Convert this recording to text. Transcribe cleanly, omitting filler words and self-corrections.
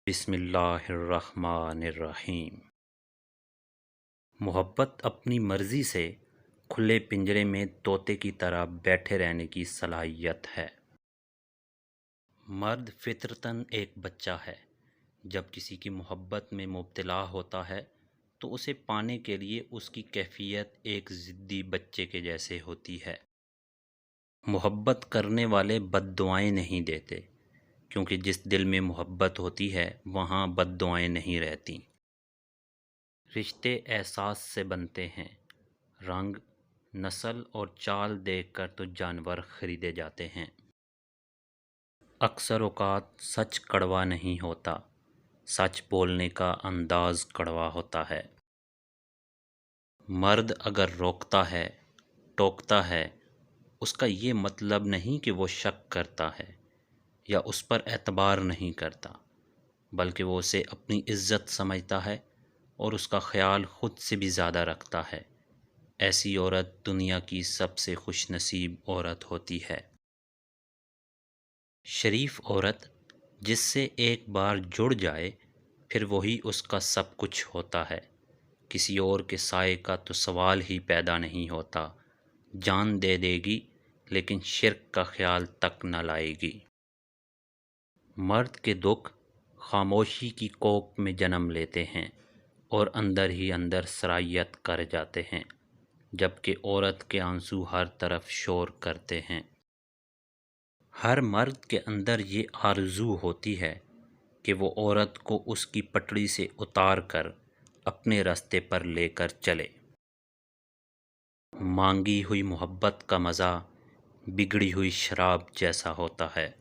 بسم اللہ الرحمن الرحیم۔ محبت اپنی مرضی سے کھلے پنجرے میں طوطے کی طرح بیٹھے رہنے کی صلاحیت ہے۔ مرد فطرتاً ایک بچہ ہے۔ جب کسی کی محبت میں مبتلا ہوتا ہے تو اسے پانے کے لیے اس کی کیفیت ایک ضدی بچے کے جیسے ہوتی ہے۔ محبت کرنے والے بد دعائیں نہیں دیتے، کیونکہ جس دل میں محبت ہوتی ہے وہاں بد دعائیں نہیں رہتی۔ رشتے احساس سے بنتے ہیں، رنگ، نسل اور چال دیکھ کر تو جانور خریدے جاتے ہیں۔ اکثر اوقات سچ کڑوا نہیں ہوتا، سچ بولنے کا انداز کڑوا ہوتا ہے۔ مرد اگر روکتا ہے، ٹوکتا ہے، اس کا یہ مطلب نہیں کہ وہ شک کرتا ہے یا اس پر اعتبار نہیں کرتا، بلکہ وہ اسے اپنی عزت سمجھتا ہے اور اس کا خیال خود سے بھی زیادہ رکھتا ہے۔ ایسی عورت دنیا کی سب سے خوش نصیب عورت ہوتی ہے۔ شریف عورت جس سے ایک بار جڑ جائے پھر وہی اس کا سب کچھ ہوتا ہے۔ کسی اور کے سائے کا تو سوال ہی پیدا نہیں ہوتا۔ جان دے دے گی لیکن شرک کا خیال تک نہ لائے گی۔ مرد کے دکھ خاموشی کی کوکھ میں جنم لیتے ہیں اور اندر ہی اندر سرایت کر جاتے ہیں، جبکہ عورت کے آنسو ہر طرف شور کرتے ہیں۔ ہر مرد کے اندر یہ آرزو ہوتی ہے کہ وہ عورت کو اس کی پٹڑی سے اتار کر اپنے راستے پر لے کر چلے۔ مانگی ہوئی محبت کا مزہ بگڑی ہوئی شراب جیسا ہوتا ہے۔